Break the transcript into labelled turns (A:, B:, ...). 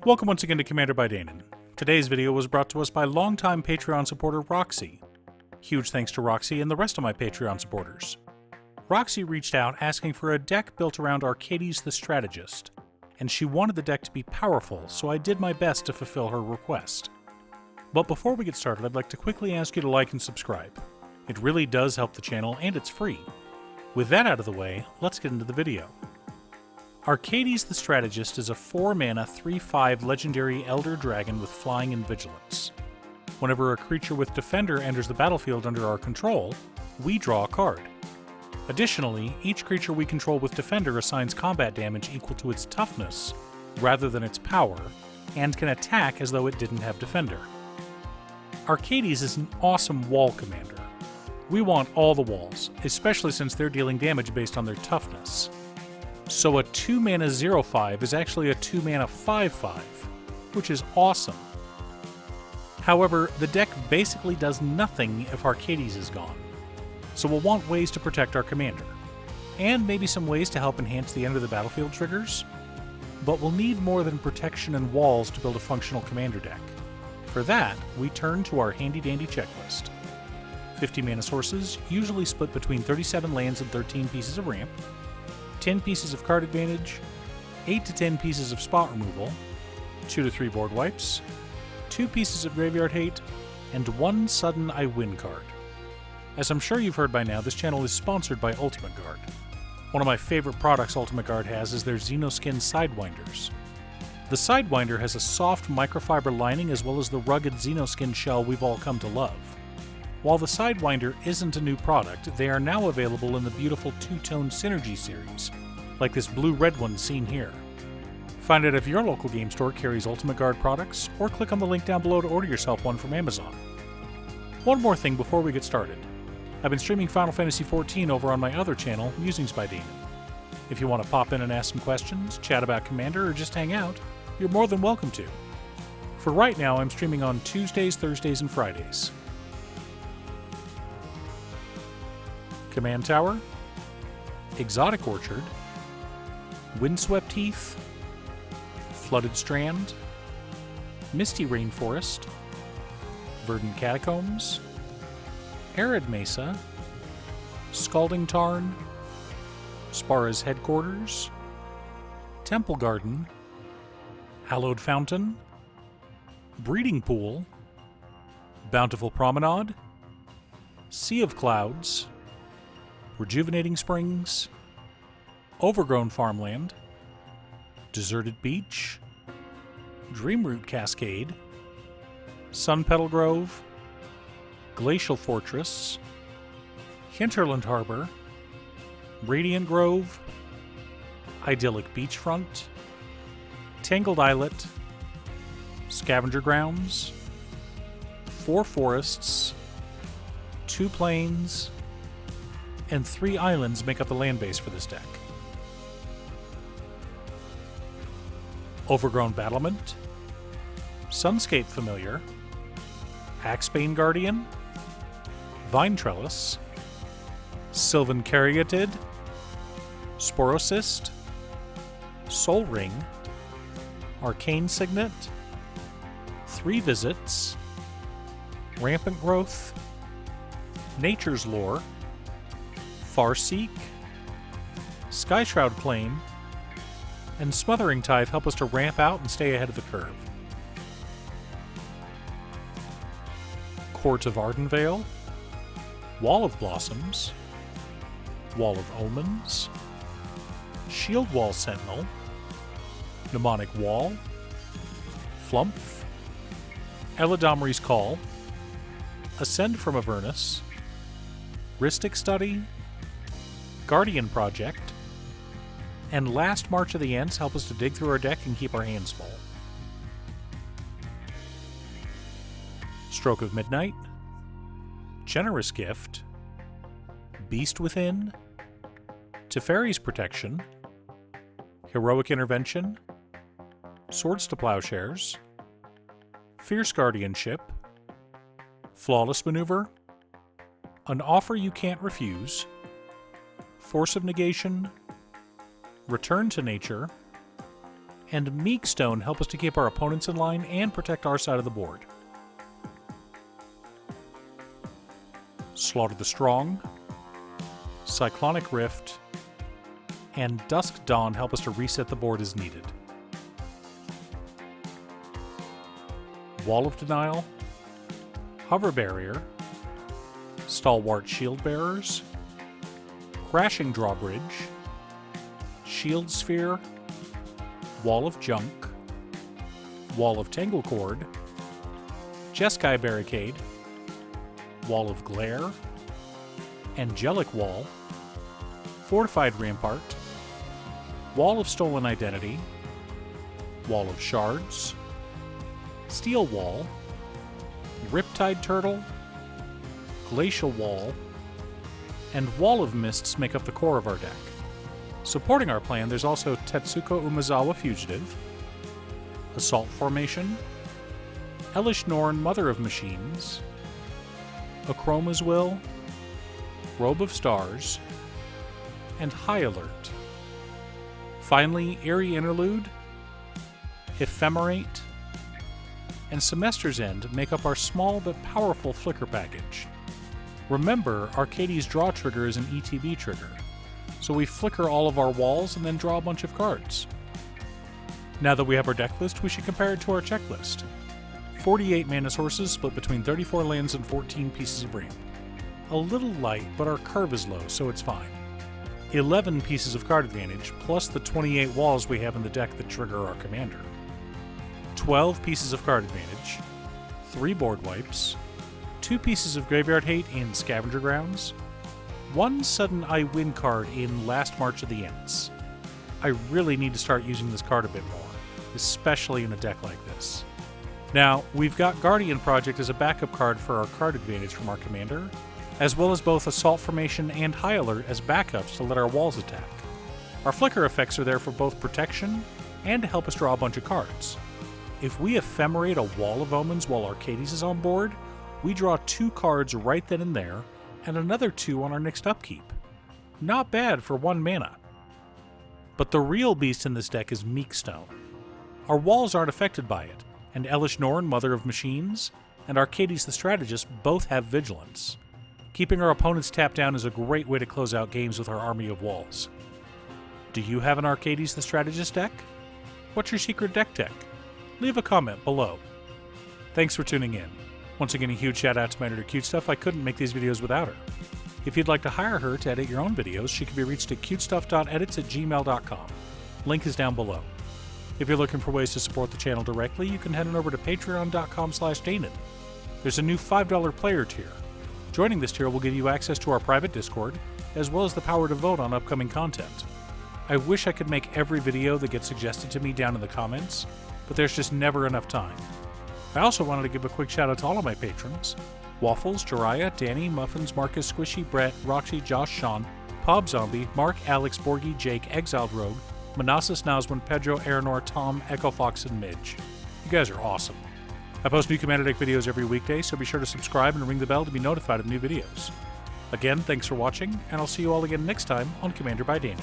A: Welcome once again to Commander by Danon. Today's video was brought to us by longtime Patreon supporter Roxy. Huge thanks to Roxy and the rest of my Patreon supporters. Roxy reached out asking for a deck built around Arcades the Strategist, and she wanted the deck to be powerful, so I did my best to fulfill her request. But before we get started, I'd like to quickly ask you to like and subscribe. It really does help the channel, and it's free. With that out of the way, let's get into the video. Arcades the Strategist is a 4-mana 3/5 legendary Elder Dragon with Flying and Vigilance. Whenever a creature with Defender enters the battlefield under our control, we draw a card. Additionally, each creature we control with Defender assigns combat damage equal to its toughness, rather than its power, and can attack as though it didn't have Defender. Arcades is an awesome wall commander. We want all the walls, especially since they're dealing damage based on their toughness. So a 2-mana 0/5 is actually a 2-mana 5/5, which is awesome. However, the deck basically does nothing if Arcades is gone, so we'll want ways to protect our commander, and maybe some ways to help enhance the end of the battlefield triggers, but we'll need more than protection and walls to build a functional commander deck. For that, we turn to our handy-dandy checklist. 50 mana sources, usually split between 37 lands and 13 pieces of ramp, 10 pieces of card advantage, 8 to 10 pieces of spot removal, 2 to 3 board wipes, 2 pieces of graveyard hate, and 1 sudden I win card. As I'm sure you've heard by now, this channel is sponsored by Ultimate Guard. One of my favorite products Ultimate Guard has is their Xenoskin Sidewinders. The Sidewinder has a soft microfiber lining as well as the rugged Xenoskin shell we've all come to love. While the Sidewinder isn't a new product, they are now available in the beautiful two-tone Synergy series, like this blue-red one seen here. Find out if your local game store carries Ultimate Guard products, or click on the link down below to order yourself one from Amazon. One more thing before we get started. I've been streaming Final Fantasy XIV over on my other channel, Musings by Danon. If you want to pop in and ask some questions, chat about Commander, or just hang out, you're more than welcome to. For right now, I'm streaming on Tuesdays, Thursdays, and Fridays. Command Tower, Exotic Orchard, Windswept Heath, Flooded Strand, Misty Rainforest, Verdant Catacombs, Arid Mesa, Scalding Tarn, Spara's Headquarters, Temple Garden, Hallowed Fountain, Breeding Pool, Bountiful Promenade, Sea of Clouds, Rejuvenating Springs, Overgrown Farmland, Deserted Beach, Dreamroot Cascade, Sunpetal Grove, Glacial Fortress, Hinterland Harbor, Radiant Grove, Idyllic Beachfront, Tangled Islet, Scavenger Grounds, 4 forests, 2 plains, and 3 islands make up the land base for this deck. Overgrown Battlement, Sunscape Familiar, Axebane Guardian, Vine Trellis, Sylvan Caryatid, Sporocyst, Soul Ring, Arcane Signet, 3 Visits, Rampant Growth, Nature's Lore, Farseek, Skyshroud Plain, and Smothering Tithe help us to ramp out and stay ahead of the curve. Court of Ardenvale, Wall of Blossoms, Wall of Omens, Shield Wall Sentinel, Mnemonic Wall, Flumph, Eladamri's Call, Ascend from Avernus, Rhystic Study, Guardian Project, and Last March of the Ants help us to dig through our deck and keep our hands full. Stroke of Midnight, Generous Gift, Beast Within, Teferi's Protection, Heroic Intervention, Swords to Plowshares, Fierce Guardianship, Flawless Maneuver, An Offer You Can't Refuse, Force of Negation, Return to Nature, and Meekstone help us to keep our opponents in line and protect our side of the board. Slaughter the Strong, Cyclonic Rift, and Dusk Dawn help us to reset the board as needed. Wall of Denial, Hover Barrier, Stalwart Shield Bearers, Crashing Drawbridge, Shield Sphere, Wall of Junk, Wall of Tanglecord, Jeskai Barricade, Wall of Glare, Angelic Wall, Fortified Rampart, Wall of Stolen Identity, Wall of Shards, Steel Wall, Riptide Turtle, Glacial Wall, and Wall of Mists make up the core of our deck. Supporting our plan, there's also Tetsuko Umezawa Fugitive, Assault Formation, Elesh Norn Mother of Machines, Akroma's Will, Robe of Stars, and High Alert. Finally, Eerie Interlude, Ephemerate, and Semester's End make up our small but powerful flicker package. Remember, Arcades' draw trigger is an ETB trigger, so we flicker all of our walls and then draw a bunch of cards. Now that we have our deck list, we should compare it to our checklist. 48 mana sources split between 34 lands and 14 pieces of ramp. A little light, but our curve is low, so it's fine. 11 pieces of card advantage, plus the 28 walls we have in the deck that trigger our commander. 12 pieces of card advantage, 3 board wipes, 2 pieces of graveyard hate in Scavenger Grounds, 1 sudden I win card in Last March of the Ents. I really need to start using this card a bit more, especially in a deck like this. Now, we've got Guardian Project as a backup card for our card advantage from our commander, as well as both Assault Formation and High Alert as backups to let our walls attack. Our flicker effects are there for both protection and to help us draw a bunch of cards. If we ephemerate a Wall of Omens while Arcades is on board, we draw 2 cards right then and there, and another 2 on our next upkeep. Not bad for 1 mana. But the real beast in this deck is Meekstone. Our walls aren't affected by it, and Elesh Norn, Mother of Machines, and Arcades the Strategist both have Vigilance. Keeping our opponents tapped down is a great way to close out games with our army of walls. Do you have an Arcades the Strategist deck? What's your secret deck tech? Leave a comment below. Thanks for tuning in. Once again, a huge shout out to my editor CuteStuff. I couldn't make these videos without her. If you'd like to hire her to edit your own videos, she can be reached at cutestuff.edits@gmail.com. Link is down below. If you're looking for ways to support the channel directly, you can head on over to patreon.com/Danon. There's a new $5 player tier. Joining this tier will give you access to our private Discord, as well as the power to vote on upcoming content. I wish I could make every video that gets suggested to me down in the comments, but there's just never enough time. I also wanted to give a quick shout out to all of my patrons: Waffles, Jiraiya, Danny, Muffins, Marcus, Squishy, Brett, Roxy, Josh, Sean, Pob Zombie, Mark, Alex, Borgie, Jake, Exiled Rogue, Manassas, Nazwin, Pedro, Aranor, Tom, Echo Fox, and Midge. You guys are awesome. I post new Commander Deck videos every weekday, so be sure to subscribe and ring the bell to be notified of new videos. Again, thanks for watching, and I'll see you all again next time on Commander by Danon.